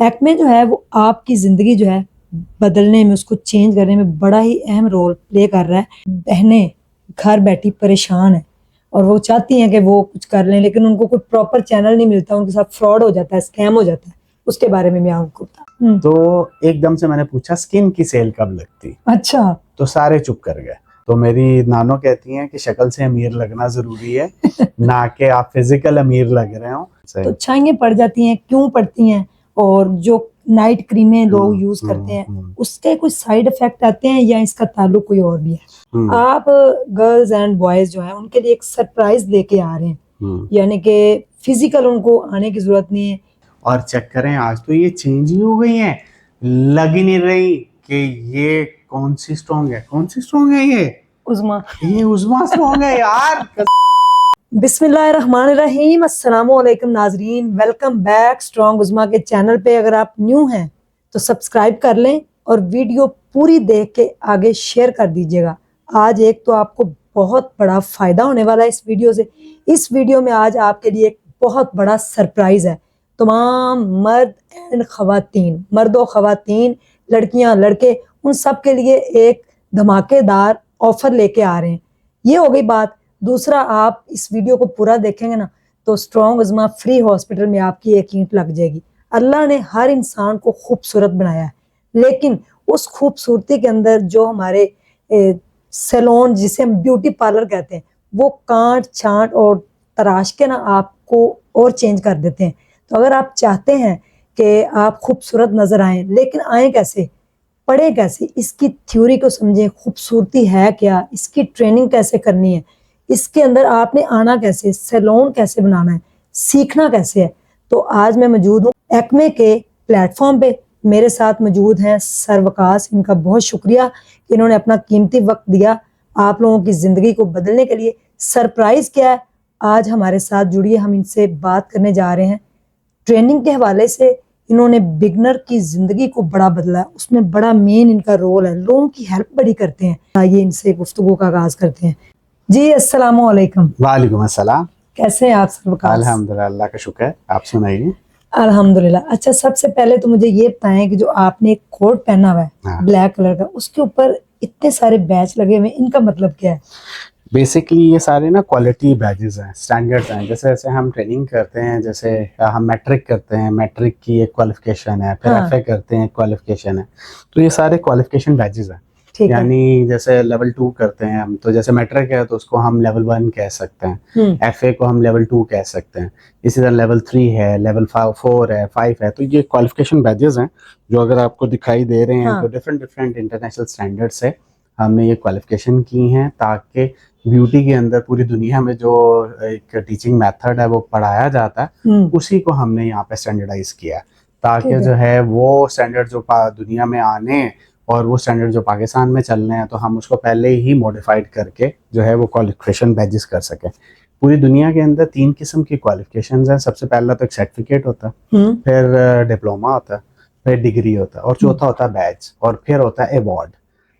Acme जो है वो आपकी ज़िंदगी जो है बदलने में, उसको चेंज करने में बड़ा ही अहम रोल प्ले कर रहा है। बहनें घर बैठी परेशान हैं और वो चाहती हैं कि वो कुछ कर लें, लेकिन उनको कोई प्रॉपर चैनल नहीं मिलता, उनके साथ फ्रॉड हो जाता है, स्कैम हो जाता है। उसके बारे में मैं आपको तो एकदम से मैंने पूछा स्किन की सेल कब लगती, अच्छा, तो सारे चुप कर गए। तो मेरी नानो कहती हैं कि शक्ल से अमीर लगना जरूरी है ना कि आप फिजिकल अमीर लग रहे हो। तो छाइयाँ पड़ जाती हैं, क्यों पड़ती हैं? और जो नाइट क्रीमें लोग यूज करते हैं उसके कुछ साइड इफेक्ट आते हैं या इसका ताल्लुक कोई और भी है? आप गर्ल्स एंड बॉयज जो है उनके लिए एक सरप्राइज लेके आ रहे हैं, यानी कि फिजिकल उनको आने की जरूरत नहीं है। और चेक करें, आज तो ये चेंज ही हो गई है, लग ही नहीं रही कि ये कौन सी स्ट्रॉन्ग है, कौन सी स्ट्रॉन्ग है ये उज़्मा स्ट्रॉन्ग है यार। बिस्मिल्लाहिर्रहमानिर्रहीम, अस्सलामुअलैकुम नाजरीन, वेलकम बैक स्ट्रॉन्ग उज़्मा के चैनल पे। अगर आप न्यू हैं तो सब्सक्राइब कर लें और वीडियो पूरी देख के आगे शेयर कर दीजिएगा। आज एक तो आपको बहुत बड़ा फ़ायदा होने वाला है इस वीडियो से। इस वीडियो में आज आपके लिए एक बहुत बड़ा सरप्राइज़ है। तमाम मर्द एंड ख़वातीन, मर्द और ख़वातीन, लड़कियां लड़के, उन सब के लिए एक धमाकेदार ऑफर लेके आ रहे हैं। ये हो गई बात। दूसरा, आप इस वीडियो को पूरा देखेंगे ना तो स्ट्रॉन्ग उज़्मा फ्री हॉस्पिटल में आपकी एक ईंट लग जाएगी। अल्लाह ने हर इंसान को खूबसूरत बनाया है, लेकिन उस खूबसूरती के अंदर जो हमारे सैलून, जिसे हम ब्यूटी पार्लर कहते हैं, वो कांट छांट और तराश के ना आपको और चेंज कर देते हैं। तो अगर आप चाहते हैं कि आप खूबसूरत नजर आए, लेकिन आए कैसे, पढ़े कैसे, इसकी थ्योरी को समझें, खूबसूरती है क्या, इसकी ट्रेनिंग कैसे करनी है, इसके अंदर आपने आना कैसे, सैलून कैसे बनाना है, सीखना कैसे है। तो आज मैं मौजूद हूँ एक्मे के प्लेटफॉर्म पे। मेरे साथ मौजूद हैं सर वकास। इनका बहुत शुक्रिया कि इन्होंने अपना कीमती वक्त दिया आप लोगों की ज़िंदगी को बदलने के लिए। सरप्राइज़ क्या है, आज हमारे साथ जुड़िए, हम इनसे बात करने जा रहे हैं। ट्रेनिंग के हवाले से इन्होंने बिगनर की ज़िंदगी को बड़ा बदला है, उसमें बड़ा मेन इनका रोल है, लोगों की हेल्प बड़ी करते हैं। आइए इनसे गुफ्तगू का आगाज़ करते हैं। जी अस्सलाम वालेकुम। वालेकुम अस्सलाम। कैसे हैं आप सर वकास? अल्हम्दुलिल्लाह, अल्लाह का शुक्र है। आप सुनाइए। अल्हम्दुलिल्लाह। अच्छा, सबसे पहले तो मुझे ये बताएं कि जो आपने एक कोट पहना हुआ है ब्लैक कलर का, उसके ऊपर इतने सारे बैच लगे हुए हैं, इनका मतलब क्या है? बेसिकली ये सारे ना क्वालिटी बैजेस हैं, स्टैंडर्ड्स हैं। जैसे जैसे हम ट्रेनिंग करते हैं, जैसे हम मैट्रिक करते हैं, मैट्रिक की एक क्वालिफिकेशन है, फिर एफए करते हैं, क्वालिफिकेशन है। तो ये सारे क्वालिफिकेशन बैजेस हैं। यानी जैसे लेवल 2 करते हैं हम, तो जैसे मैट्रिक है तो उसको हम लेवल 1 कह सकते हैं, एफए को हम लेवल 2 कह सकते हैं। इसी तरह लेवल 3 है, लेवल 4 है, 5 है। तो ये क्वालिफिकेशन बैजेस हैं जो अगर आपको दिखाई दे रहे हैं, तो डिफरेंट डिफरेंट इंटरनेशनल स्टैंडर्ड से हमने ये क्वालिफिकेशन की हैं, ताकि ब्यूटी के अंदर पूरी दुनिया में जो एक टीचिंग मेथड है वो पढ़ाया जाता है, उसी को हमने यहाँ पे स्टैंडर्डाइज किया, ताकि जो है वो स्टैंडर्ड जो दुनिया में आने और वो स्टैंडर्ड जो पाकिस्तान में चल रहे हैं, तो हम उसको पहले ही मॉडिफाइड करके जो है वो क्वालिफिकेशन बैजेस कर सकें। पूरी दुनिया के अंदर 3 किस्म की क्वालिफिकेशंस हैं। सबसे पहला तो एक सर्टिफिकेट होता है, फिर डिप्लोमा होता है, फिर डिग्री होता है, और चौथा होता है बैच, और फिर होता है अवार्ड।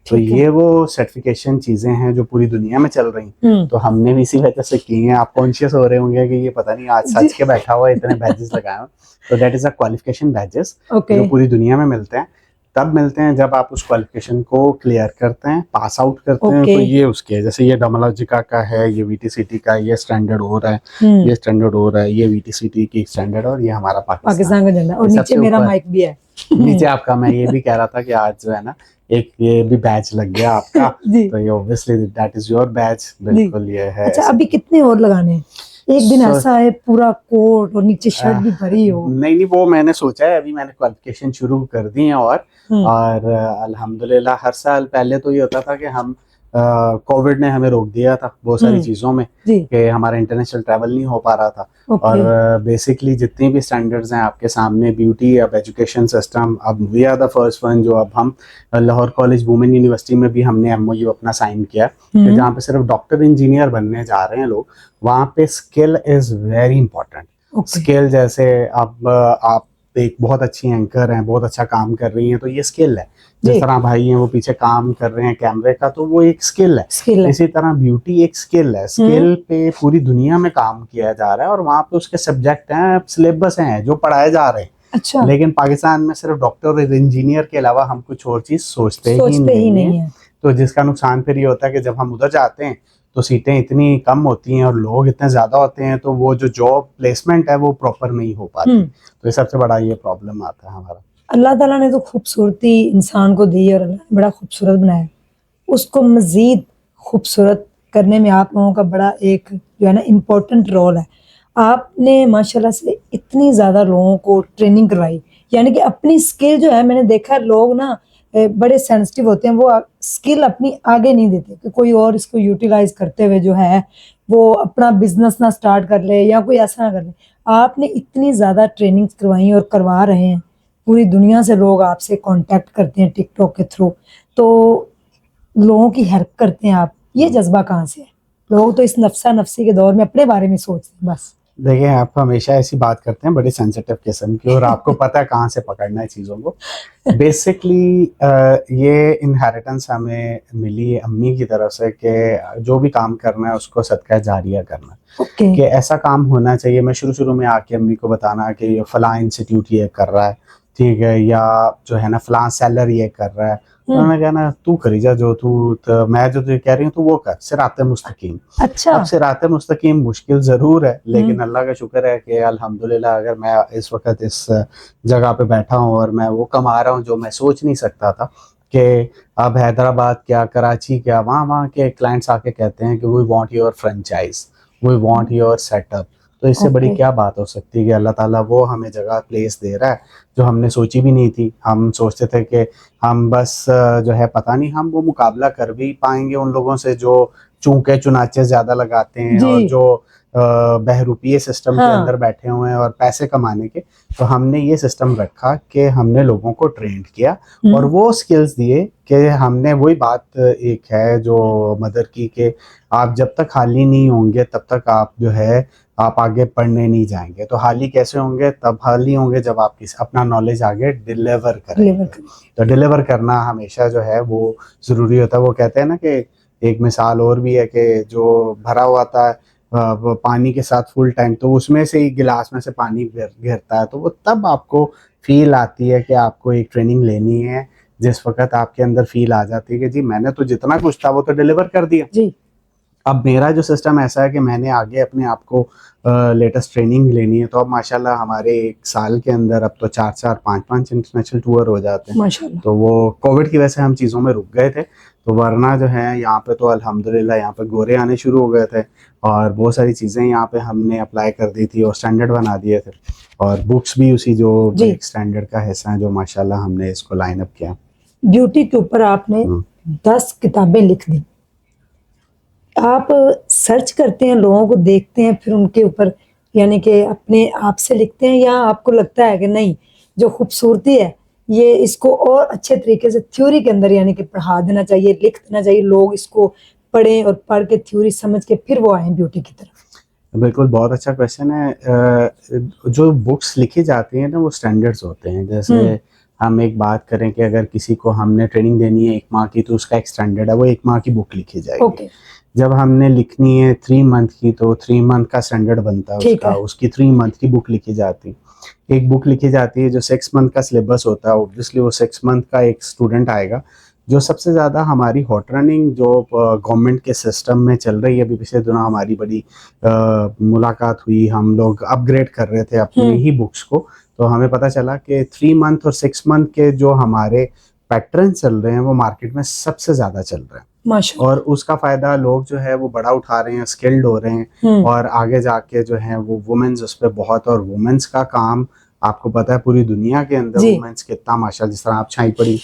तो ये वो सर्टिफिकेशन चीजें हैं जो पूरी दुनिया में चल रही, तो हमने भी इसी वजह से की हैं। आप कॉन्शियस हो रहे होंगे कि ये पता नहीं आज सच के बैठा हुआ इतने बैजेस लगाए। तो that is a qualification badges जो पूरी दुनिया में मिलते हैं। तब मिलते हैं जब आप उस क्वालिफिकेशन को क्लियर करते हैं, पास आउट करते हैं। तो ये उसके, जैसे ये डोमोलॉजिका का है, ये वीटीसीटी का, ये स्टैंडर्ड हो रहा है, ये स्टैंडर्ड हो रहा है, ये वीटीसीटी की स्टैंडर्ड, और ये हमारा पाकिस्तान का झंडा, और नीचे मेरा माइक भी है। नीचे आपका, मैं ये भी कह रहा था कि आज जो है ना एक ये भी बैच लग गया आपका तो ये obviously that is your batch. बिल्कुल ये है। अच्छा, अभी कितने और लगाने हैं? एक दिन ऐसा है पूरा कोट और नीचे शर्ट भी भरी हो? नहीं, वो मैंने सोचा है, अभी मैंने क्वालिफिकेशन शुरू कर दी है। और अल्हम्दुलिल्लाह, हर साल पहले तो ये होता था कि हम कोविड ने हमें रोक दिया था बहुत सारी चीज़ों में, कि हमारा इंटरनेशनल ट्रैवल नहीं हो पा रहा था। और बेसिकली जितनी भी स्टैंडर्ड्स हैं आपके सामने, ब्यूटी अब एजुकेशन सिस्टम, अब we are the first one जो अब हम लाहौर कॉलेज वुमेन यूनिवर्सिटी में भी हमने MOU अपना साइन किया, जहाँ पे सिर्फ डॉक्टर इंजीनियर बनने जा रहे हैं लोग। वहाँ पे skill is very important. Skill जैसे अब आप एक बहुत अच्छी एंकर हैं, बहुत अच्छा काम कर रही हैं, तो ये स्किल है। जिस तरह भाई हैं वो पीछे काम कर रहे हैं कैमरे का, तो वो एक स्किल है। इसी तरह ब्यूटी एक स्किल है। स्किल पे पूरी दुनिया में काम किया जा रहा है, और वहाँ पे उसके सब्जेक्ट हैं, सिलेबस हैं जो पढ़ाए जा रहे हैं। अच्छा, लेकिन पाकिस्तान में सिर्फ डॉक्टर और इंजीनियर के अलावा हम कुछ और चीज सोचते ही सोचते ही नहीं नहीं है। है। तो जिसका नुकसान फिर ये होता है कि जब हम उधर जाते हैं तो सीटें इतनी कम होती हैं और लोग इतने ज्यादा होते हैं, तो वो जो जॉब प्लेसमेंट है वो प्रॉपर नहीं हो पाती। तो ये सबसे बड़ा ये प्रॉब्लम आता है हमारा। अल्लाह ताला ने तो खूबसूरती इंसान को दी और अल्लाह ने बड़ा खूबसूरत बनाया, उसको मजीद खूबसूरत करने में आप लोगों का बड़ा एक जो है ना इम्पोर्टेंट रोल है। आपने माशाल्लाह से इतनी ज़्यादा लोगों को ट्रेनिंग करवाई, यानी कि अपनी स्किल जो है, मैंने देखा है लोग ना बड़े सेंसिटिव होते हैं, वो स्किल अपनी आगे नहीं देते कि कोई और इसको यूटिलाइज करते हुए जो है वो अपना बिजनेस ना स्टार्ट कर ले या कोई ऐसा ना कर ले। आपने इतनी ज़्यादा ट्रेनिंग्स करवाई और करवा रहे हैं, पूरी दुनिया से लोग आपसे कांटेक्ट करते हैं टिकटॉक के थ्रू, तो लोगों की हेल्प करते हैं आप, ये जज्बा कहाँ से है? लोग तो इस नफसा नफसी के दौर में अपने बारे में सोचते हैं बस। देखिए, आप हमेशा ऐसी बात करते हैं बड़ी सेंसिटिव किस्म की, और आपको पता है कहाँ से पकड़ना है चीज़ों को। बेसिकली ये इनहेरिटेंस हमें मिली है अम्मी की तरफ से कि जो भी काम करना है उसको सदका जारिया करना है। ओके, कि ऐसा काम होना चाहिए। मैं शुरू शुरू में आके अम्मी को बताना कि ये फलां इंस्टीट्यूट ये कर रहा है, ठीक है, या जो है ना फलां सेलर ये कर रहा है। उन्होंने कहा ना, तू करी जा जो तू, तो मैं जो तुझे कह रही हूँ तू वो कर, सिराते मुस्तकीम। अच्छा, अब सिराते मुस्तकीम मुश्किल ज़रूर है, लेकिन अल्लाह का शुक्र है कि अल्हम्दुलिल्लाह अगर मैं इस वक्त इस जगह पे बैठा हूँ और मैं वो कमा रहा हूँ जो मैं सोच नहीं सकता था, कि अब हैदराबाद क्या, कराची क्या, वहाँ वहाँ के क्लाइंट्स आके कहते हैं कि we want your franchise, we want your setup. तो इससे बड़ी ओके, क्या बात हो सकती है कि अल्लाह ताला वो हमें जगह प्लेस दे रहा है जो हमने सोची भी नहीं थी। हम सोचते थे कि हम बस जो है पता नहीं हम वो मुकाबला कर भी पाएंगे उन लोगों से जो चूंके चुनाचे ज़्यादा लगाते हैं जी, और जो बहरूपीय सिस्टम के अंदर हाँ, बैठे हुए हैं और पैसे कमाने के। तो हमने ये सिस्टम रखा कि हमने लोगों को ट्रेंड किया और वो स्किल्स दिए कि हमने वही बात एक है जो मदर की, कि आप जब तक हाली नहीं होंगे तब तक आप जो है आप आगे पढ़ने नहीं जाएंगे। तो हाली कैसे होंगे? तब हाली होंगे जब आप अपना नॉलेज आगे डिलीवर डिलीवर करेंगे। कर, तो डिलीवर करना हमेशा जो है वो ज़रूरी होता है। वो कहते हैं ना कि एक मिसाल और भी है कि जो भरा हुआ था वो पानी के साथ फुल टैंक, तो उसमें से ही गिलास में से पानी गिरता है, तो वो तब आपको फील आती है कि आपको एक ट्रेनिंग लेनी है, जिस वक्त आपके अंदर फील आ जाती है कि जी मैंने तो जितना कुछ था वो तो डिलीवर कर दिया। जी, अब मेरा जो सिस्टम ऐसा है कि मैंने आगे अपने आप को लेटेस्ट ट्रेनिंग लेनी है। तो अब माशाल्लाह हमारे एक साल के अंदर अब तो 4-4 5-5 इंटरनेशनल टूर हो जाते हैं। माशाल्लाह, तो वो कोविड की वजह से हम चीज़ों में रुक गए थे, तो वरना जो है यहाँ पे तो अल्हम्दुलिल्लाह यहाँ पे गोरे आने शुरू हो गए थे और बहुत सारी चीज़ें यहाँ पे हमने अप्लाई कर दी थी और स्टैंडर्ड बना दिए थे, और बुक्स भी उसी जो जी। एक स्टैंडर्ड का हिस्सा है जो माशाल्लाह हमने इसको लाइन अप किया। ब्यूटी के ऊपर आपने 10 किताबें लिख दी। आप सर्च करते हैं, लोगों को देखते हैं, फिर उनके ऊपर यानी कि अपने आप से लिखते हैं, या आपको लगता है कि नहीं, जो खूबसूरती है ये इसको और अच्छे तरीके से थ्योरी के अंदर यानी कि पढ़ा देना चाहिए, लिख देना चाहिए, लोग इसको पढ़ें और पढ़ के थ्योरी समझ के फिर वो आए ब्यूटी की तरफ? बिल्कुल, बहुत अच्छा क्वेश्चन है। जो बुक्स लिखी जाती हैं ना वो स्टैंडर्ड्स होते हैं। जैसे हम एक बात करें कि अगर किसी को हमने ट्रेनिंग देनी है 1 माह की, तो उसका एक स्टैंडर्ड है, वो 1 माह की बुक लिखी जाएगी। ओके, जब हमने लिखनी है 3 मंथ की, तो 3 मंथ का स्टैंडर्ड बनता है ठीक उसका, है, उसकी 3 मंथ की बुक लिखी जाती है। एक बुक लिखी जाती है जो 6 मंथ का सिलेबस होता है। ऑब्वियसली वो 6 मंथ का एक स्टूडेंट आएगा। जो सबसे ज़्यादा हमारी हॉट रनिंग जो गवर्नमेंट के सिस्टम में चल रही है, अभी पिछले दिनों हमारी बड़ी मुलाकात हुई, हम लोग अपग्रेड कर रहे थे अपनी ही बुक्स को, तो हमें पता चला कि 3 मंथ और 6 मंथ के जो हमारे पैटर्न चल रहे हैं वो मार्केट में सबसे ज़्यादा चल रहे हैं, माशाल्लाह, और उसका फ़ायदा लोग जो है वो बड़ा उठा रहे हैं, स्किल्ड हो रहे हैं, और आगे जाके जो है वो वुमेन्स उस पर बहुत, और वुमेन्स का काम आपको पता है पूरी दुनिया के अंदर जी, वुमेन्स कितना, माशाल्लाह जिस तरह आप छाई पड़ी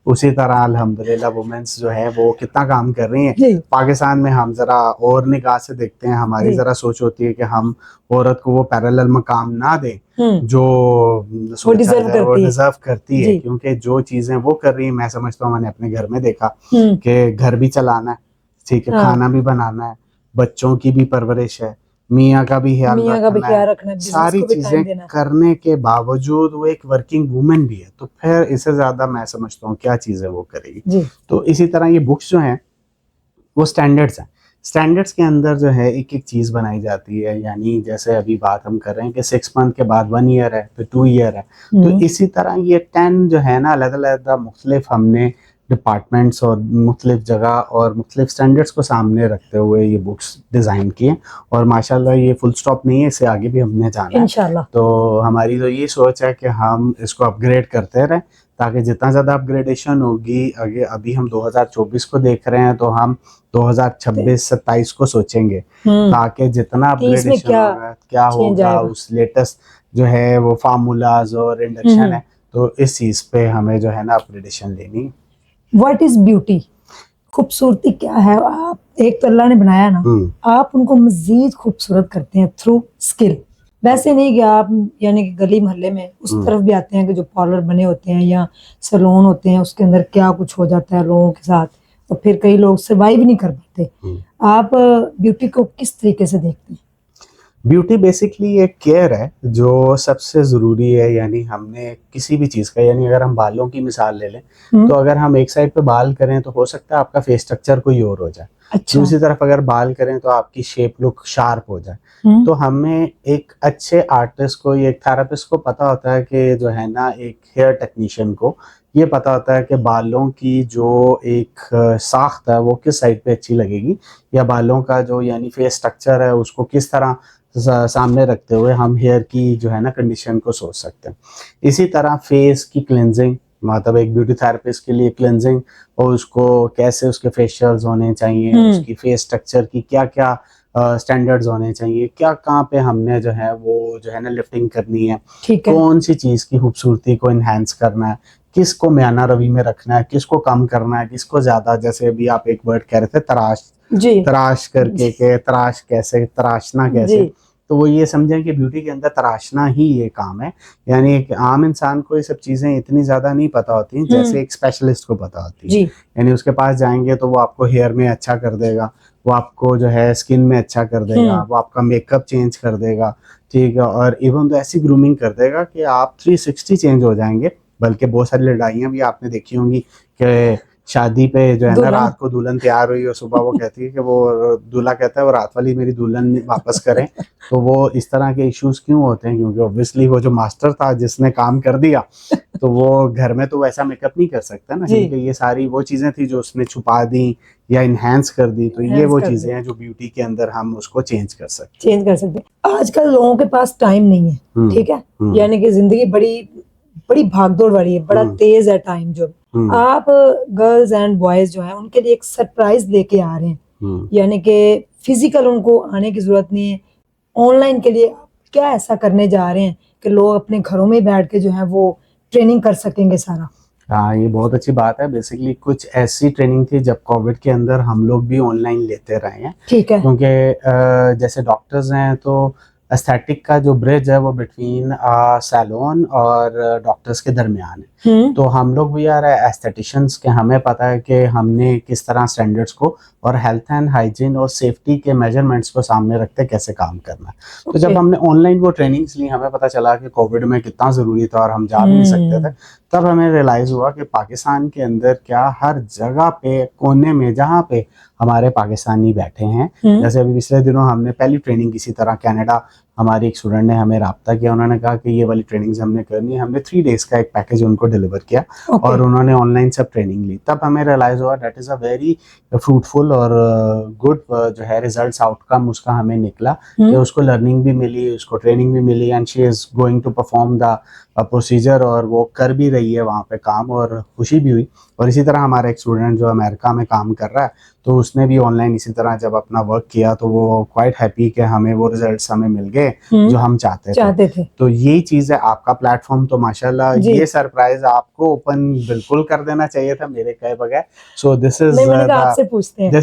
उसी तरह अल्हम्दुलिल्लाह वुमेन्स जो है वो कितना काम कर रही हैं। जी, पाकिस्तान में हम ज़रा और निगाह से देखते हैं, हमारी जी, ज़रा सोच होती है कि हम औरत को वो पैरेलल मकाम ना दें जो वो सोचा डिजर्व जाए वो करती है, डिजर्व करती है, जी, क्योंकि जो चीज़ें वो कर रही है, मैं समझता हूँ मैंने अपने घर में देखा हम्म, कि घर भी चलाना है, ठीक है, हाँ, खाना भी बनाना है, बच्चों की भी परवरिश है, मियाँ का भी ख्याल मियाँ का भी रखना है, ख्याल रखना है, बिजनेस सारी को भी टाइम चीज़ें देना है, करने के बावजूद वो एक वर्किंग वुमेन भी है, तो फिर इससे ज़्यादा मैं समझता हूँ क्या चीज़ें वो करेगी। जी, तो इसी तरह ये बुक्स जो हैं वो स्टैंडर्ड्स हैं। स्टैंडर्ड्स के अंदर जो है एक एक चीज़ बनाई जाती है, यानी जैसे अभी बात हम कर रहे हैं कि 6 मंथ के बाद 1 ईयर है, फिर 2 ईयर है, तो इसी तरह ये 10 जो है ना अलग-अलग मुख्तलिफ हमने डिपार्टमेंट्स और मुख्तलिफ जगह और मुख्तलिफ स्टैंडर्ड्स को सामने रखते हुए ये बुक्स डिज़ाइन की हैं। और माशाल्लाह ये फुल स्टॉप नहीं है, इससे आगे भी हमने जाना है। इंशाल्लाह। तो हमारी तो ये सोच है कि हम इसको अपग्रेड करते रहें, ताकि जितना ज़्यादा अपग्रेडेशन होगी, आगे अभी हम 2024 को देख रहे हैं तो हम 2026-27 को सोचेंगे, ताकि जितना 30 में अपग्रेडेशन होगा क्या चेंज होगा, आएगा। उस लेटेस्ट जो है वो फार्मूलाज और इंडक्शन है, तो इस चीज़ पे हमें जो है ना अपग्रेडेशन लेनी है। What is beauty? खूबसूरती क्या है? आप एक तो अल्लाह ने बनाया ना, आप उनको मजीद खूबसूरत करते हैं थ्रू स्किल। वैसे नहीं कि आप यानी कि गली मोहल्ले में उस तरफ भी आते हैं कि जो पार्लर बने होते हैं या सैलून होते हैं, उसके अंदर क्या कुछ हो जाता है लोगों के साथ, तो फिर कई लोग सर्वाइव नहीं कर पाते। आप ब्यूटी को किस तरीके से देखते हैं? ब्यूटी बेसिकली एक केयर है जो सबसे ज़रूरी है, यानी हमने किसी भी चीज़ का, यानी अगर हम बालों की मिसाल ले लें, तो अगर हम एक साइड पे बाल करें तो हो सकता है आपका फेस स्ट्रक्चर कोई और हो जाए, अच्छा। दूसरी तरफ अगर बाल करें तो आपकी शेप लुक शार्प हो जाए। तो हमें एक अच्छे आर्टिस्ट को या एक थेरेपिस्ट को पता होता है कि जो है ना, एक हेयर टेक्नीशियन को ये पता होता है कि बालों की जो एक साख्त है वो किस साइड पे अच्छी लगेगी, या बालों का जो यानी फेस स्ट्रक्चर है उसको किस तरह सामने रखते हुए हम हेयर की जो है ना कंडीशन को सोच सकते हैं। इसी तरह फेस की क्लेंजिंग, मतलब एक ब्यूटी थेरेपिस्ट के लिए क्लेंजिंग, और उसको कैसे उसके फेशियल्स होने चाहिए, उसकी फेस स्ट्रक्चर की क्या क्या स्टैंडर्ड्स होने चाहिए, क्या कहाँ पे हमने जो है वो जो है ना लिफ्टिंग करनी है, कौन सी चीज़ की खूबसूरती को इन्हेंस करना है, किसको म्याना रवि में रखना है, किसको कम करना है, किसको ज़्यादा, जैसे अभी आप एक वर्ड कह रहे थे तराश, तराश करके के तराश कैसे, तराशना कैसे, तो वो ये समझें कि ब्यूटी के अंदर तराशना ही ये काम है। यानी एक आम इंसान को ये सब चीज़ें इतनी ज़्यादा नहीं पता होती जैसे एक स्पेशलिस्ट को पता होती है। यानी उसके पास जाएंगे तो वो आपको हेयर में अच्छा कर देगा, वो आपको जो है स्किन में अच्छा कर देगा, वो आपका मेकअप चेंज कर देगा, ठीक है, और इवन तो ऐसी ग्रूमिंग कर देगा कि आप 360 चेंज हो जाएंगे। बल्कि बहुत सारी लड़ाइयाँ भी आपने देखी होंगी कि शादी पे जो है ना रात को दुल्हन तैयार हुई और सुबह वो कहती है कि वो दूल्हा कहता है वो रात वाली मेरी दुल्हन वापस करें। तो वो इस तरह के इश्यूज क्यों होते हैं? क्योंकि ऑब्वियसली वो जो मास्टर था जिसने काम कर दिया तो वो घर में तो वैसा मेकअप नहीं कर सकता ना, क्योंकि ये सारी वो चीजें थी जो उसने छुपा दी या इनहेंस कर दी। तो ये वो चीजें हैं जो ब्यूटी के अंदर हम उसको चेंज कर सकते हैं। आजकल लोगों के पास टाइम नहीं है, ठीक है, यानी कि जिंदगी बड़ी भागदौड़ वाली है, बड़ा तेज है टाइम। जो आप गर्ल्स एंड बॉयज जो है उनके लिए एक सरप्राइज लेके आ रहे हैं, यानी कि फिजिकल उनको आने की जरूरत नहीं है, ऑनलाइन के लिए क्या ऐसा करने जा रहे हैं कि लोग अपने घरों में बैठ के जो है वो ट्रेनिंग कर सकेंगे सारा? हाँ, ये बहुत अच्छी बात है। बेसिकली कुछ ऐसी ट्रेनिंग थी जब कोविड के अंदर हम लोग भी ऑनलाइन लेते रहे हैं, ठीक है, क्योंकि जैसे डॉक्टर्स हैं तो एस्थेटिक का जो ब्रिज है वो बिटवीन सैलून और डॉक्टर्स के दरमियान है। तो हम लोग भी यार एस्थेटिशियंस के, हमें पता है कि हमने किस तरह स्टैंडर्ड्स को और हेल्थ एंड हाइजीन और सेफ्टी के मेजरमेंट्स को सामने रखते कैसे काम करना है। तो जब हमने ऑनलाइन वो ट्रेनिंग्स ली, हमें पता चला कि कोविड में कितना ज़रूरी था और हम जा भी नहीं सकते थे। तब हमें रियलाइज़ हुआ कि पाकिस्तान के अंदर क्या हर जगह पे, कोने में जहाँ पे हमारे पाकिस्तानी बैठे हैं, जैसे अभी पिछले दिनों हमने पहली ट्रेनिंग इसी तरह कनाडा, हमारी एक स्टूडेंट ने हमें रब्ता किया, उन्होंने कहा कि ये वाली ट्रेनिंग्स हमने करनी है। हमने 3 डेज़ का एक पैकेज उनको डिलीवर किया और उन्होंने ऑनलाइन सब ट्रेनिंग ली। तब हमें रियलाइज़ हुआ that is a very fruitful और गुड जो है रिजल्ट्स आउटकम उसका हमें निकला कि उसको लर्निंग भी मिली, उसको ट्रेनिंग भी मिली, and she is going to perform the procedure, और वो कर भी रही है वहाँ पे काम, और खुशी भी हुई। और इसी तरह हमारा एक स्टूडेंट जो अमेरिका में काम कर रहा है, तो उसने भी ऑनलाइन इसी तरह जब अपना वर्क किया तो वो क्वाइट हैप्पी कि हमें वो रिजल्ट्स हमें मिल गए जो हम चाहते थे। तो यही चीज़ है, आपका प्लेटफॉर्म तो माशाल्लाह ये सरप्राइज आपको ओपन बिल्कुल कर देना चाहिए था मेरे कहे बगैर। So this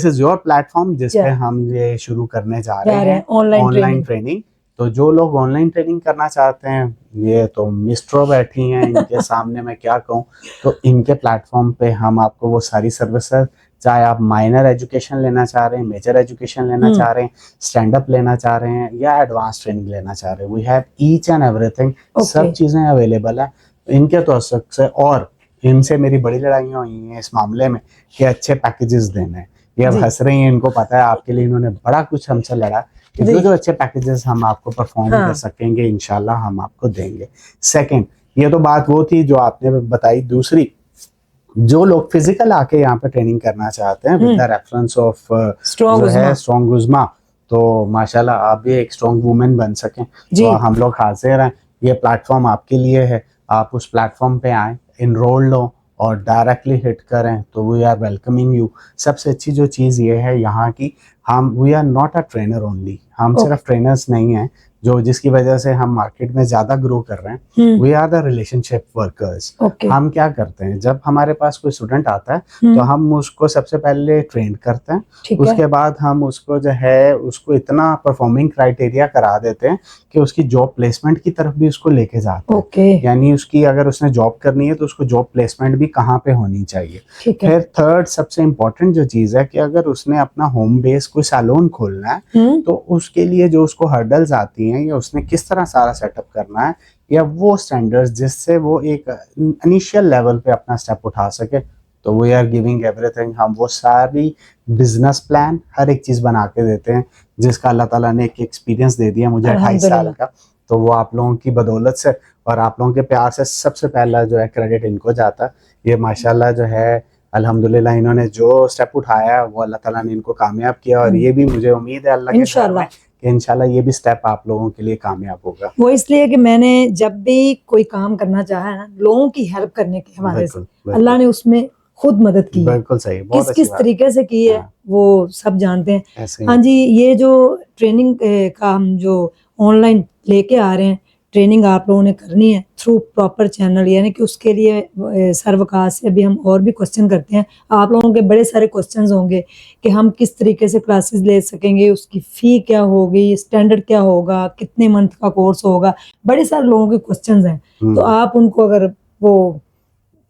is your platform जिस पे हम ये शुरू करने जा रहे हैं ऑनलाइन ट्रेनिंग। तो जो लोग ऑनलाइन ट्रेनिंग करना चाहते हैं, ये तो मिस्ट्रो बैठी हैं, इनके सामने मैं क्या कहूँ, तो इनके प्लेटफॉर्म पे हम आपको वो सारी सर्विसेज, चाहे आप माइनर एजुकेशन लेना चाह रहे हैं, मेजर एजुकेशन लेना चाह रहे हैं, स्टैंड अप लेना चाह रहे हैं, या एडवांस ट्रेनिंग लेना चाह रहे हैं, we have each and everything, सब चीज़ें अवेलेबल है इनके तो से। और इनसे मेरी बड़ी लड़ाइयाँ हुई हैं इस मामले में कि अच्छे पैकेजेस देने हैं, ये अब जी। हंस रही हैं, इनको पता है आपके लिए इन्होंने बड़ा कुछ हमसे लड़ा कि जी। जो जो अच्छे पैकेजेस हम आपको परफॉर्म हाँ। कर सकेंगे इंशाल्लाह हम आपको देंगे। सेकंड, ये तो बात वो थी जो आपने बताई। दूसरी, जो लोग फिजिकल आके यहाँ पे ट्रेनिंग करना चाहते हैं with the reference of strong जो उज़्मा। है स्ट्रॉन्ग उज़्मा, तो माशाल्लाह आप भी एक स्ट्रॉन्ग वुमेन बन सकें, जी। तो हम लोग हाजिर हैं। ये प्लेटफॉर्म आपके लिए है, आप उस प्लेटफॉर्म पे आएँ, इनरोल लो और डायरेक्टली हिट करें, तो वी आर वेलकमिंग यू। सबसे अच्छी जो चीज़ ये है यहाँ की, हम we are not a trainer only, हम ओके। सिर्फ ट्रेनर्स नहीं हैं जो जिसकी वजह से हम मार्केट में ज़्यादा ग्रो कर रहे हैं। We are the relationship workers. Okay. हम क्या करते हैं, जब हमारे पास कोई स्टूडेंट आता है तो हम उसको सबसे पहले ट्रेन करते हैं, ठीक है। उसके बाद हम उसको जो है उसको इतना परफॉर्मिंग क्राइटेरिया करा देते हैं कि उसकी जॉब प्लेसमेंट की तरफ भी उसको लेके जाते हैं। ओके। यानी उसकी अगर उसने जॉब करनी है तो उसको जॉब प्लेसमेंट भी कहाँ पे होनी चाहिए। ठीक है। फिर थर्ड सबसे इम्पोर्टेंट जो चीज़ है कि अगर उसने अपना होम बेस कोई सैलून खोलना है तो उसके लिए जो उसको हर्डल्स आती हैं या उसने किस तरह सारा सेटअप करना है या वो स्टैंडर्ड्स जिससे वो एक इनिशियल लेवल पे अपना स्टेप उठा सके, तो वी आर गिविंग एवरीथिंग। हम वो सारी बिजनेस प्लान हर एक चीज़ बना के देते हैं, जिसका अल्लाह ताला ने एक एक्सपीरियंस दे दिया मुझे 28 साल का, तो वो आप लोगों की बदौलत से और आप लोगों के प्यार से सबसे पहला जो है क्रेडिट इनको जाता। ये माशाल्लाह जो है अल्हम्दुलिल्लाह इन्होंने जो स्टेप उठाया वो अल्लाह ताला ने इनको कामयाब किया, और ये भी मुझे उम्मीद है अल्लाह के घर में इंशाल्लाह कि इंशाल्लाह ये भी स्टेप आप लोगों के लिए कामयाब होगा। वो इसलिए कि मैंने जब भी कोई काम करना चाहा है ना, लोगों की हेल्प करने के हवाले से बिल्कुल अल्लाह ने उसमें खुद मदद की है। बिल्कुल सही, बहुत किस अच्छी किस बात। तरीके से की है हाँ, वो सब जानते हैं। ऐसे हाँ ही जी, ये जो ट्रेनिंग का हम जो ऑनलाइन लेके आ रहे हैं, ट्रेनिंग आप लोगों ने करनी है थ्रू प्रॉपर चैनल, यानी कि उसके लिए सर्वकाश से अभी हम और भी क्वेश्चन करते हैं। आप लोगों के बड़े सारे क्वेश्चंस होंगे कि हम किस तरीके से क्लासेस ले सकेंगे, उसकी फ़ी क्या होगी, स्टैंडर्ड क्या होगा, कितने मंथ का कोर्स होगा, बड़े सारे लोगों के क्वेश्चंस हैं। तो आप उनको अगर वो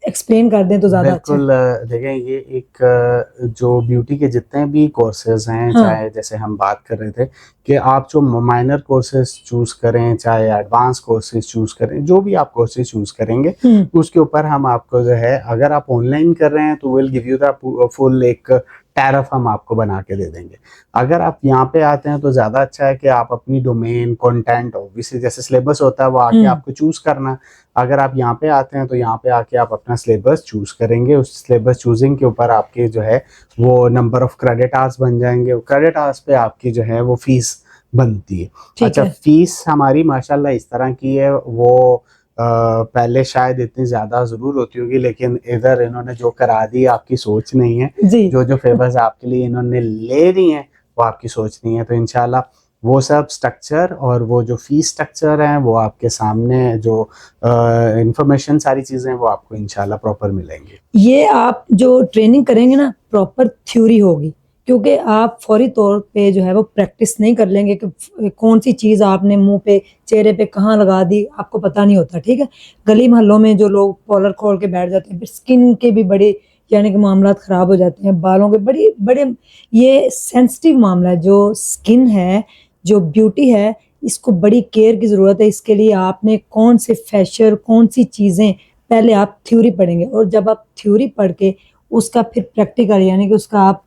एक्सप्लेन कर दें तो ज़्यादा अच्छा है। बिल्कुल देखें ये एक जो ब्यूटी के जितने भी कोर्सेज हैं, हाँ। चाहे जैसे हम बात कर रहे थे कि आप जो माइनर कोर्सेज चूज़ करें, चाहे एडवांस कोर्सेज चूज़ करें, जो भी आप कोर्सेज चूज़ करेंगे उसके ऊपर हम आपको जो है, अगर आप ऑनलाइन कर रहे हैं तो will give you the full एक टैरिफ हम आपको बना के दे देंगे। अगर आप यहाँ पे आते हैं तो ज़्यादा अच्छा है कि आप अपनी डोमेन कंटेंट ऑब्वियसली जैसे सिलेबस होता है वो आके आपको चूज़ करना है। अगर आप यहाँ पे आते हैं तो यहाँ पे आके आप अपना सिलेबस चूज़ करेंगे, उस सिलेबस चूजिंग के ऊपर आपके जो है वो नंबर ऑफ क्रेडिट आवर्स बन जाएंगे, क्रेडिट आवर्स पे आपकी जो है वो फीस बनती है। ठीक अच्छा, है। फीस हमारी माशाल्लाह इस तरह की है, वो पहले शायद इतनी ज़्यादा ज़रूर होती होगी लेकिन इधर इन्होंने जो करा दी आपकी सोच नहीं है, जी। जो फेवर्स आपके लिए इन्होंने ले दी हैं वो आपकी सोच नहीं है, तो इंशाल्लाह वो सब स्ट्रक्चर और वो जो फीस स्ट्रक्चर हैं वो आपके सामने जो इंफॉर्मेशन सारी चीज़ें वो आपको इंशाल्लाह प्रॉपर मिलेंगी। ये आप जो ट्रेनिंग करेंगे ना, प्रॉपर थ्योरी होगी, क्योंकि आप फौरी तौर पे जो है वो प्रैक्टिस नहीं कर लेंगे कि कौन सी चीज़ आपने मुंह पे चेहरे पे कहाँ लगा दी, आपको पता नहीं होता। ठीक है, गली मोहल्लों में जो लोग कॉलर खोल के बैठ जाते हैं, फिर स्किन के भी बड़े यानी कि मामला ख़राब हो जाते हैं, बालों के बड़े बड़े, ये सेंसिटिव मामला है। जो स्किन है, जो ब्यूटी है, इसको बड़ी केयर की ज़रूरत है। इसके लिए आपने कौन से फेशियल, कौन सी चीज़ें, पहले आप थ्योरी पढ़ेंगे और जब आप थ्योरी पढ़ के उसका फिर प्रैक्टिकल यानी कि उसका आप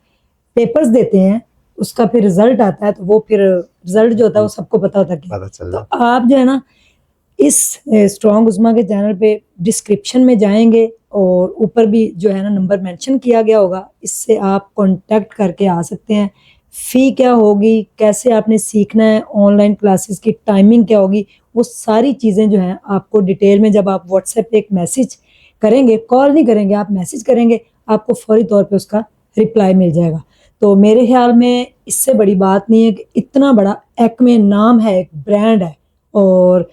पेपर्स देते हैं, उसका फिर रिजल्ट आता है, तो वो फिर रिजल्ट जो होता है वो सबको पता होता है क्या। पता चल तो जाता आप जो है ना इस स्ट्रॉन्ग उज़्मा के चैनल पे डिस्क्रिप्शन में जाएंगे और ऊपर भी जो है ना नंबर मेंशन किया गया होगा, इससे आप कांटेक्ट करके आ सकते हैं। फ़ी क्या होगी, कैसे आपने सीखना है, ऑनलाइन क्लासेस की टाइमिंग क्या होगी, वो सारी चीज़ें जो हैं आपको डिटेल में जब आप व्हाट्सएप पे एक मैसेज करेंगे, कॉल नहीं करेंगे, आप मैसेज करेंगे, आपको फौरी तौर पे उसका रिप्लाई मिल जाएगा। तो मेरे ख्याल में इससे बड़ी बात नहीं है कि इतना बड़ा एक्मे नाम है, एक ब्रांड है, और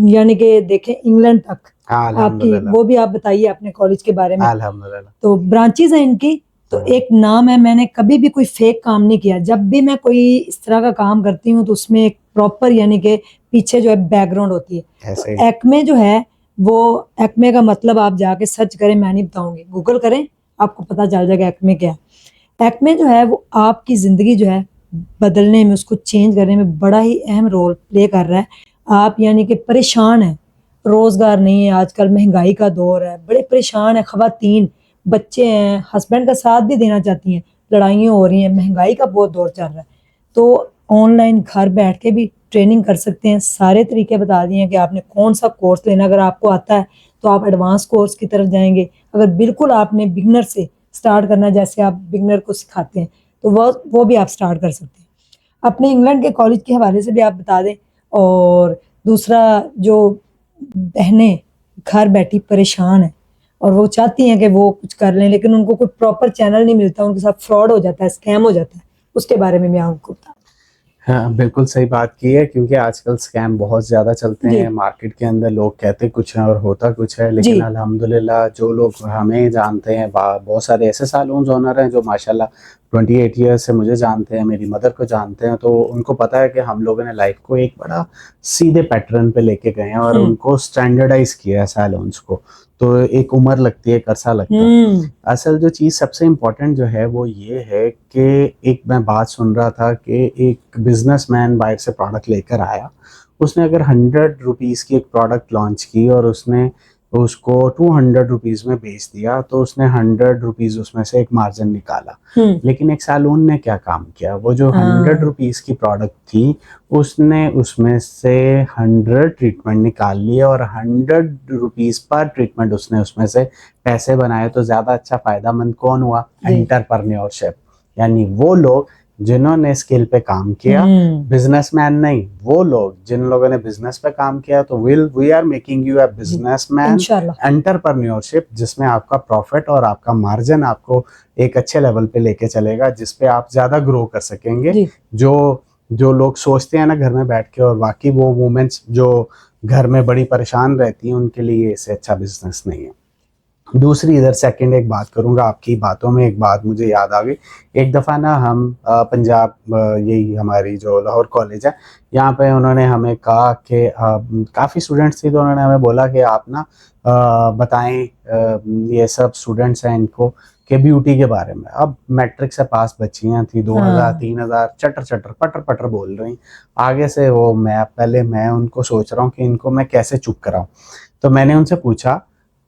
यानी कि देखें इंग्लैंड तक हाँ, आपकी, अल्हम्दुलिल्लाह वो भी आप बताइए अपने कॉलेज के बारे में। अल्हम्दुलिल्लाह। तो ब्रांचेस हैं इनकी, तो एक नाम है। मैंने कभी भी कोई फेक काम नहीं किया। जब भी मैं कोई इस तरह का काम करती हूँ तो उसमें एक प्रॉपर यानी कि पीछे जो है बैकग्राउंड होती है। ऐसे तो एक्मे जो है वो, एक्मे का मतलब आप जाके सर्च करें, मैं नहीं बताऊंगी, गूगल करें, आपको पता चल जाएगा एक्मे क्या है। एक्मे जो है वो आपकी ज़िंदगी जो है बदलने में, उसको चेंज करने में बड़ा ही अहम रोल प्ले कर रहा है। आप यानी कि परेशान हैं, रोज़गार नहीं है, आजकल महंगाई का दौर है, बड़े परेशान है, ख़वातीन, बच्चे हैं, हस्बैंड का साथ भी देना चाहती हैं लड़ाइयाँ हो रही हैं, महंगाई का बहुत दौर चल रहा है, तो ऑनलाइन घर बैठ के भी ट्रेनिंग कर सकते हैं। सारे तरीके बता दिए हैं कि आपने कौन सा कोर्स लेना। अगर आपको आता है तो आप एडवांस कोर्स की तरफ जाएंगे। अगर बिल्कुल आपने बिगनर से स्टार्ट करना है, जैसे आप बिगनर को सिखाते हैं, तो वो भी आप स्टार्ट कर सकते हैं। अपने इंग्लैंड के कॉलेज के हवाले से भी आप बता दें। और दूसरा, जो बहनें घर बैठी परेशान है और वो चाहती हैं कि वो कुछ कर लें, लेकिन उनको कोई प्रॉपर चैनल नहीं मिलता, उनके साथ फ्रॉड हो जाता है, स्कैम हो जाता है, उसके बारे में मैं आपको बता। हाँ, बिल्कुल सही बात की है, क्योंकि आजकल स्कैम बहुत ज़्यादा चलते जी हैं मार्केट के अंदर। लोग कहते कुछ हैं और होता कुछ है, जी। लेकिन अल्हम्दुलिल्लाह जो लोग हमें जानते हैं, बहुत सारे ऐसे सैलून्स ओनर हैं जो माशाल्लाह 28 ईयर्स से मुझे जानते हैं, मेरी मदर को जानते हैं, तो उनको पता है कि हम लोगों ने लाइफ को एक बड़ा सीधे पैटर्न पे लेके गए हैं और उनको स्टैंडर्डाइज किया है सैलून्स को। तो एक उम्र लगती है, एक अरसा लगता है। असल जो चीज़ सबसे इम्पोर्टेंट जो है वो ये है कि एक मैं बात सुन रहा था कि एक बिजनेसमैन बाहर से प्रोडक्ट लेकर आया। उसने अगर 100 रुपीज़ की एक प्रोडक्ट लॉन्च की और उसने उसको 200 रुपीज़ में बेच दिया, तो उसने 100 रुपीज़ उसमें से एक मार्जिन निकाला। लेकिन एक सैलून ने क्या काम किया, वो जो 100 रुपीज़ की प्रोडक्ट थी उसने उसमें से 100 ट्रीटमेंट निकाल लिए और 100 रुपीज़ पर ट्रीटमेंट उसने उसमें से पैसे बनाए। तो ज़्यादा अच्छा फायदामंद कौन हुआ? एंटरप्रेन्योरशिप, यानी वो लोग जिन्होंने स्किल पे काम किया, बिजनेसमैन नहीं, वो लोग जिन लोगों ने बिजनेस पे काम किया। तो we are making you a businessman इंशाल्लाह। एंटरप्रेन्योरशिप, जिसमें आपका प्रॉफिट और आपका मार्जिन आपको एक अच्छे लेवल पे लेके चलेगा, जिसपे आप ज्यादा ग्रो कर सकेंगे। जी जो जो लोग सोचते हैं ना घर में बैठ के, और बाकी वो वुमेन्स जो घर में बड़ी परेशान रहती हैं, उनके लिए इससे अच्छा बिजनेस नहीं है। दूसरी इधर सेकंड एक बात करूंगा, आपकी बातों में एक बात मुझे याद आ गई। एक दफ़ा ना हम पंजाब, यही हमारी जो लाहौर कॉलेज है, यहाँ पे उन्होंने हमें कहा कि काफ़ी स्टूडेंट्स थे, तो उन्होंने हमें बोला कि आप ना बताएं, ये सब स्टूडेंट्स हैं इनको, कि ब्यूटी के बारे में। अब मैट्रिक से पास बच्चियाँ थी, 2000 3000 चटर चटर पटर पटर बोल रही। आगे से वो मैं उनको सोच रहा हूँ कि इनको मैं कैसे चुप कराऊँ। तो मैंने उनसे पूछा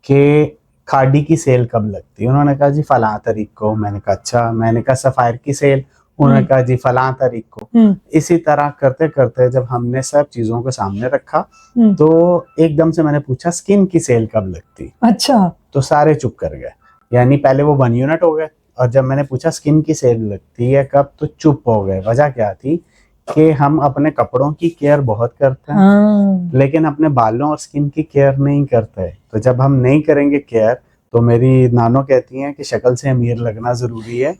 कि खाड़ी की सेल कब लगती है? उन्होंने कहा जी फलां तारीख को। मैंने कहा अच्छा। मैंने कहा सफायर की सेल? उन्होंने कहा जी फलां तारीख को। इसी तरह करते करते जब हमने सब चीजों को सामने रखा, तो एकदम से मैंने पूछा स्किन की सेल कब लगती? अच्छा। तो सारे चुप कर गए, यानी पहले वो 1 यूनिट हो गए, और जब मैंने पूछा स्किन की सेल लगती है कब, तो चुप हो गए। वजह क्या थी कि हम अपने कपड़ों की केयर बहुत करते हैं, लेकिन अपने बालों और स्किन की केयर नहीं करते। तो जब हम नहीं करेंगे केयर, तो मेरी नानो कहती हैं कि शक्ल से अमीर लगना जरूरी है,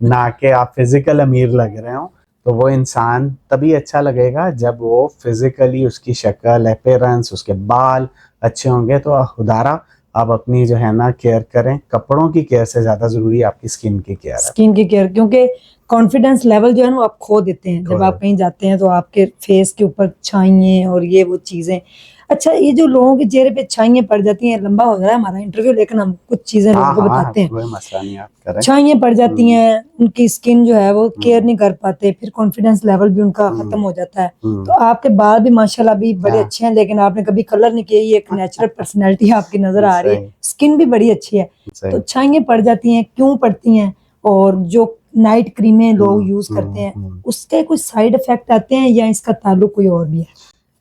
ना कि आप फिजिकल अमीर लग रहे हो। तो वो इंसान तभी अच्छा लगेगा जब वो फिजिकली, उसकी शक्ल, अपीयरेंस, उसके बाल अच्छे होंगे। तो खुदारा आप अपनी जो है ना केयर करें। कपड़ों की केयर से ज्यादा जरूरी आपकी स्किन की केयर है। स्किन की केयर, क्योंकि कॉन्फिडेंस लेवल जो है ना आप खो देते हैं जब आप कहीं जाते हैं, तो आपके फेस के ऊपर छाइयाँ और ये वो चीजें। अच्छा, ये जो लोगों के चेहरे पे छाइयाँ पड़ जाती हैं, लंबा हो रहा है हमारा इंटरव्यू, लेकिन हम कुछ चीजें लोगों को बताते हैं। कोई मसला नहीं, आप करें। छाइयाँ पड़ जाती हैं, उनकी स्किन जो है वो केयर नहीं कर पाते, फिर कॉन्फिडेंस लेवल भी उनका खत्म हो जाता है। तो आपके बाल भी माशाल्लाह भी बड़े अच्छे हैं, लेकिन आपने कभी कलर नहीं किया, ये एक नेचुरल पर्सनैलिटी आपकी नजर आ रही है। स्किन भी बड़ी अच्छी है। तो छाइयाँ पड़ जाती हैं, क्यों पड़ती हैं? और जो नाइट क्रीमें लोग यूज करते हैं, उसके कुछ साइड इफेक्ट आते हैं या इसका ताल्लुक कोई और भी है?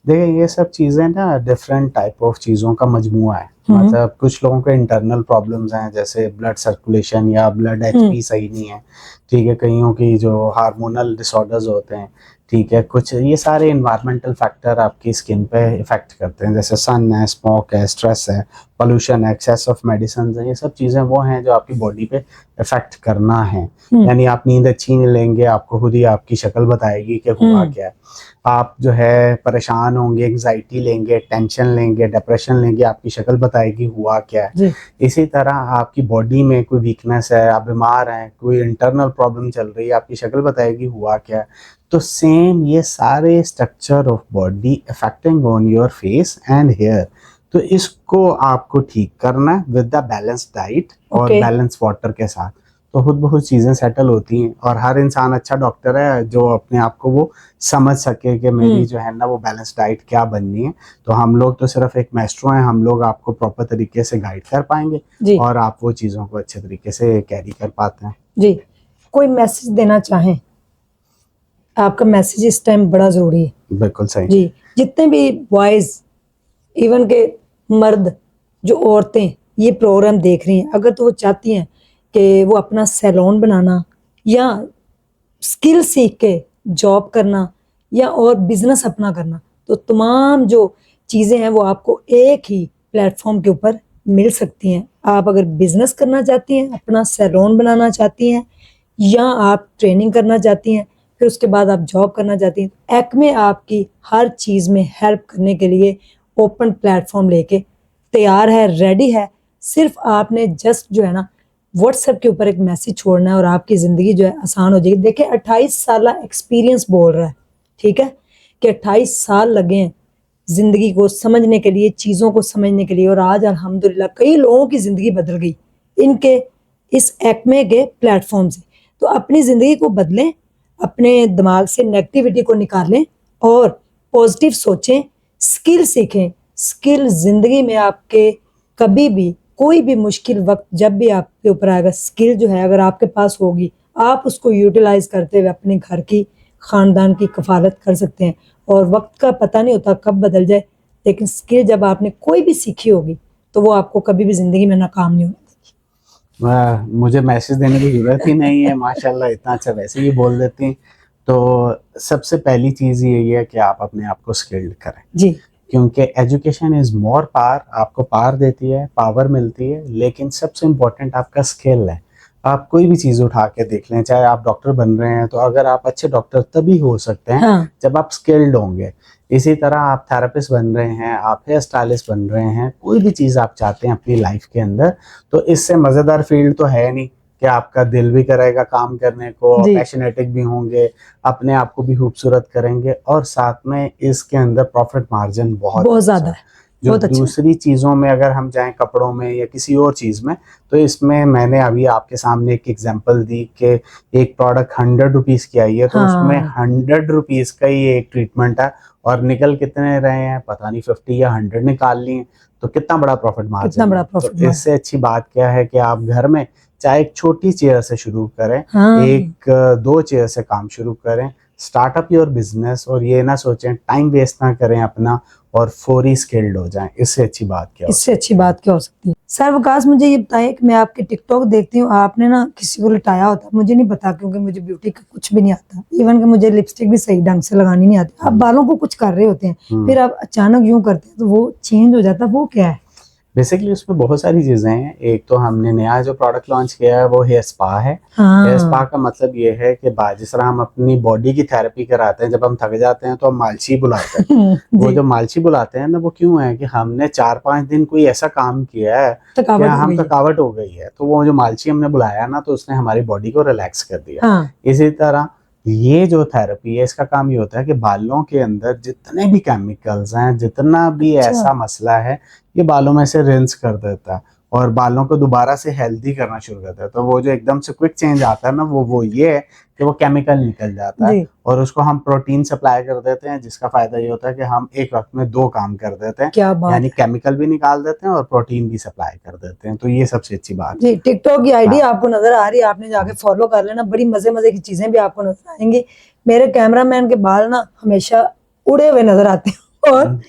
देखिए, ये सब चीज़ें ना डिफरेंट टाइप ऑफ चीज़ों का मजमुआ है। मतलब कुछ लोगों के इंटरनल प्रॉब्लम्स हैं, जैसे ब्लड सर्कुलेशन या ब्लड एचपी सही नहीं है, ठीक है। कईयों की जो हार्मोनल डिसऑर्डर्स होते हैं, ठीक है। कुछ ये सारे इन्वायरमेंटल फैक्टर आपकी स्किन पे इफेक्ट करते हैं, जैसे सन है, स्मोक है, स्ट्रेस है, पोल्यूशन है, एक्सेस ऑफ मेडिसिन है। ये सब चीज़ें वो हैं जो आपकी बॉडी पे इफेक्ट करना है। यानी आप नींद अच्छी नहीं लेंगे, आपको खुद ही आपकी शक्ल बताएगी कि हुआ क्या है। आप जो है परेशान होंगे, एंग्जाइटी लेंगे, टेंशन लेंगे, डिप्रेशन लेंगे, आपकी शक्ल बताएगी हुआ क्या है। इसी तरह आपकी बॉडी में कोई वीकनेस है, आप बीमार हैं, कोई इंटरनल प्रॉब्लम चल रही है, आपकी शक्ल बताएगी हुआ क्या है। तो सेम ये सारे structure of body affecting on your face and hair. तो इसको आपको ठीक करना है विद द बैलेंस डाइट और बैलेंस वाटर के साथ, तो खुद बहुत चीज़ें सेटल होती हैं। और हर इंसान अच्छा डॉक्टर है जो अपने आप को वो समझ सके कि मेरी जो है ना वो बैलेंस डाइट क्या बननी है। तो हम लोग तो सिर्फ एक मैस्ट्रो हैं, हम लोग आपको प्रॉपर तरीके से गाइड कर पाएंगे और आप वो चीज़ों को अच्छे तरीके से कैरी कर पाते हैं। जी, कोई मैसेज देना चाहें, आपका मैसेज इस टाइम बड़ा ज़रूरी है बिल्कुल सही। जी। जितने भी बॉयज़, इवन के मर्द, जो औरतें ये प्रोग्राम देख रही हैं, अगर तो वो चाहती हैं कि वो अपना सैलून बनाना या स्किल सीख के जॉब करना या और बिजनेस अपना करना, तो तमाम जो चीज़ें हैं वो आपको एक ही प्लेटफॉर्म के ऊपर मिल सकती हैं। आप अगर बिजनेस करना चाहती हैं, अपना सैलून बनाना चाहती हैं, या आप ट्रेनिंग करना चाहती हैं, फिर उसके बाद आप जॉब करना चाहती हैं, एक्मे आपकी हर चीज़ में हेल्प करने के लिए ओपन प्लेटफॉर्म लेके तैयार है, रेडी है। सिर्फ आपने जस्ट जो है ना व्हाट्सएप के ऊपर एक मैसेज छोड़ना है और आपकी ज़िंदगी जो है आसान हो जाएगी। देखिए 28 साल एक्सपीरियंस बोल रहा है, ठीक है, कि 28 साल लगे हैं ज़िंदगी को समझने के लिए, चीज़ों को समझने के लिए, और आज अल्हम्दुलिल्लाह कई लोगों की ज़िंदगी बदल गई इनके इस एक्मे के प्लेटफॉर्म से। तो अपनी ज़िंदगी को बदलें, अपने दिमाग से नेगेटिविटी को निकालें और पॉजिटिव सोचें, स्किल सीखें। स्किल ज़िंदगी में आपके कभी भी कोई भी मुश्किल वक्त जब भी आपके ऊपर आएगा, स्किल जो है अगर आपके पास होगी, आप उसको यूटिलाइज करते हुए अपने घर की, ख़ानदान की कफालत कर सकते हैं। और वक्त का पता नहीं होता कब बदल जाए, लेकिन स्किल जब आपने कोई भी सीखी होगी तो वो आपको कभी भी ज़िंदगी में नाकाम नहीं होने देगी। मुझे मैसेज देने की ज़रूरत ही नहीं है, माशाल्लाह इतना अच्छा वैसे ही बोल देती हैं। तो सबसे पहली चीज़ यही है कि आप अपने आप को स्किल्ड करें, जी, क्योंकि एजुकेशन इज़ मोर पावर, आपको पावर देती है, पावर मिलती है, लेकिन सबसे इम्पोर्टेंट आपका स्किल है। आप कोई भी चीज़ उठा के देख लें, चाहे आप डॉक्टर बन रहे हैं, तो अगर आप अच्छे डॉक्टर तभी हो सकते हैं हाँ, जब आप स्किल्ड होंगे। इसी तरह आप थेरेपिस्ट बन रहे हैं, आप हेयर स्टाइलिस्ट बन रहे हैं, कोई भी चीज़ आप चाहते हैं अपनी लाइफ के अंदर, तो इससे मज़ेदार फील्ड तो है नहीं कि आपका दिल भी करेगा काम करने को, जी, पैशनेटिक भी होंगे, अपने आप को भी खूबसूरत करेंगे, और साथ में इसके अंदर प्रॉफिट मार्जिन बहुत बहुत अच्छा ज़्यादा है। है, जो बहुत अच्छा है। दूसरी चीज़ों में अगर हम जाएँ, कपड़ों में या किसी और चीज़ में, तो इसमें मैंने अभी आपके सामने एक एग्जांपल दी कि एक प्रोडक्ट 100 रुपीज़ की आई है, तो उसमें हाँ, 100 रुपीज़ का ही एक ट्रीटमेंट है, और निकल कितने रहे हैं पता नहीं, 50 या 100 निकाल लिए, तो कितना बड़ा प्रॉफिट कितना मार्जिन बड़ा है। तो प्रॉफिट मार्जिन। इससे अच्छी बात क्या है कि आप घर में चाहे एक छोटी चेयर से शुरू करें, हाँ, एक 2 चेयर से काम शुरू करें, स्टार्टअप योर बिजनेस, और ये ना सोचें, टाइम वेस्ट ना करें अपना, और फौरी स्किल्ड हो जाएं। इससे अच्छी बात क्या हो इससे अच्छी सकती है। बात क्या हो सकती है। सर वकास, मुझे ये बताएं कि मैं आपके टिकटॉक देखती हूँ, आपने ना किसी को लिटाया होता है, मुझे नहीं पता क्योंकि मुझे ब्यूटी का कुछ भी नहीं आता, इवन कि मुझे लिपस्टिक भी सही ढंग से लगानी नहीं आती। आप बालों को कुछ कर रहे होते हैं, फिर आप अचानक यूं करते हैं तो वो चेंज हो जाता है, वो क्या है? बेसिकली उसमें बहुत सारी चीज़ें हैं। एक तो हमने नया जो प्रोडक्ट लॉन्च किया है वो हेयर स्पा है। हेयर स्पा हाँ, का मतलब ये है कि जिस तरह हम अपनी बॉडी की थेरेपी कराते हैं, जब हम थक जाते हैं तो हम मालची बुलाते हैं। वो जी, जो मालची बुलाते हैं ना, वो क्यों है कि हमने 4-5 दिन कोई ऐसा काम किया है कि थकावट हो हम गई है। थकावट हो गई है, तो वो जो मालची हमने बुलाया ना, तो उसने हमारी बॉडी को रिलैक्स कर दिया। हाँ, इसी तरह ये जो थेरेपी है, इसका काम ये होता है कि बालों के अंदर जितने भी केमिकल्स हैं, जितना भी अच्छा, ऐसा मसला है, ये बालों में से रिंस कर देता है और बालों को दोबारा से हेल्दी करना शुरू करता है। तो वो जो एकदम से क्विक चेंज आता है ना, वो ये है कि वो केमिकल निकल जाता है, जी, और उसको हम प्रोटीन सप्लाई कर देते हैं, जिसका फायदा ये होता है कि हम एक वक्त में 2 काम कर देते हैं, क्या बात यानी है। केमिकल भी निकाल देते हैं और प्रोटीन भी सप्लाई कर देते हैं। तो ये सबसे अच्छी बात है। जी, टिकटॉक की आईडी हाँ, आपको नजर आ रही है, आपने जाके हाँ। फॉलो कर लेना, बड़ी मजे मजे की चीजें भी आपको नजर आएंगी। मेरे कैमरामैन के बाल ना हमेशा उड़े हुए नजर आते हैं और हम्म,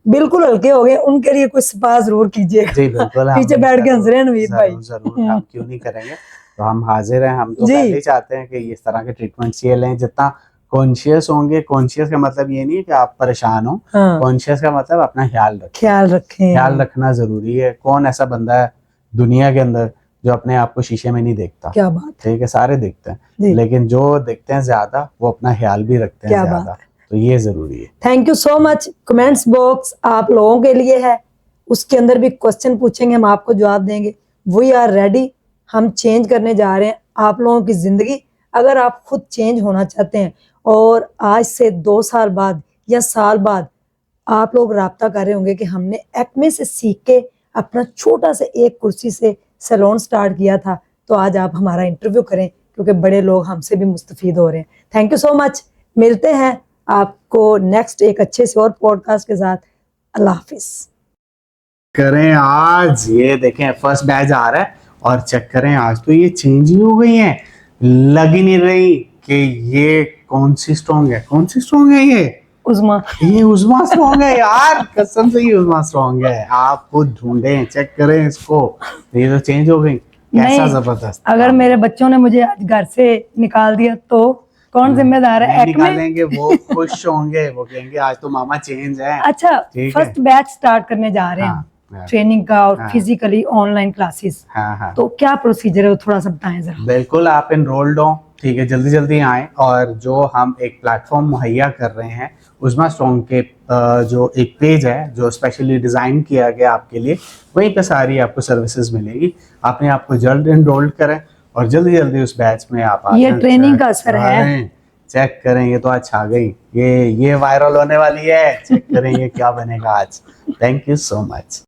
बिल्कुल हल्के हो गए, उनके लिए कुछ स्पा जरूर कीजिएगा। जी बिल्कुल, पीछे हम बैठ के हंस ज़रूर, रहे हैं नवीद भाई। ज़रूर, ज़रूर, हम क्यों नहीं करेंगे। तो हम हाज़िर हैं, हम तो पहले जी, ही चाहते हैं कि इस तरह के ट्रीटमेंट्स ये लें, जितना कॉन्शियस होंगे। कॉन्शियस का मतलब ये नहीं है कि आप परेशान हो, हाँ, कॉन्शियस का मतलब अपना ख्याल रखें। ख्याल ख्याल रखें। रखना ज़रूरी है। कौन ऐसा बंदा है दुनिया के अंदर जो अपने आप को शीशे में नहीं देखता? क्या बात है। ठीक है, सारे देखते हैं, जी, लेकिन जो देखते हैं ज़्यादा, वो अपना ख्याल भी रखते हैं क्या बात ज़्यादा, है। तो ये ज़रूरी है। Thank you so much. Comments box आप लोगों के लिए है, उसके अंदर भी क्वेश्चन पूछेंगे, हम आपको जवाब देंगे। वी आर रेडी, हम चेंज करने जा रहे हैं आप लोगों की ज़िंदगी। अगर आप खुद चेंज होना चाहते हैं और आज से 2 साल बाद या साल बाद आप लोग राब्ता कर रहे होंगे कि हमने एक्मे से सीख के अपना छोटा सा एक कुर्सी से सैलून स्टार्ट किया था, तो आज आप हमारा इंटरव्यू करें, क्योंकि बड़े लोग हमसे भी मुस्तफीद हो रहे हैं। Thank you so much. मिलते हैं आपको नेक्स्ट एक अच्छे से और पॉडकास्ट के साथ। अल्लाह हाफिज। करें आज, ये देखें फर्स्ट बैच आ रहा है, और चेक करें आज तो ये चेंज ही हो गई हैं। लग ही नहीं रही कि ये कौन सी स्ट्रॉन्ग है उज़्मा। ये उज़्मा स्ट्रॉन्ग है यार, कसम से ये उज़्मा स्ट्रॉन्ग है। आप खुद ढूंढें, चेक करें इसको। ये तो चेंज हो गई, कैसा नहीं, जबरदस्त। अगर मेरे बच्चों ने मुझे आज घर से निकाल दिया तो कौन जिम्मेदार है? नहीं एक्ट में निकालेंगे, वो खुश होंगे, वो कहेंगे आज तो मामा चेंज है। अच्छा, ठीक है। फर्स्ट बैच स्टार्ट करने जा रहे हैं हाँ, हम हाँ। ट्रेनिंग का और हाँ। Physically online classes. हाँ हाँ, तो क्या प्रोसीजर है वो थोड़ा सा बताएं जरा। बिल्कुल आप इनरोल्ड हो, ठीक है, जल्दी जल्दी आएँ। और जो हम एक प्लेटफॉर्म मुहैया कर रहे हैं उज़्मा स्ट्रॉन्ग के, जो एक पेज है जो स्पेशली डिज़ाइन किया गया आपके लिए, वहीं पे सारी आपको सर्विसेज मिलेगी। आपने आपको जल्द इनरोल्ड करें और जल्दी जल्दी उस बैच में आप ये आकर ट्रेनिंग का असर है। चेक करें। ये तो आज छा गई, ये वायरल होने वाली है। चेक करें ये क्या बनेगा आज। Thank you so much.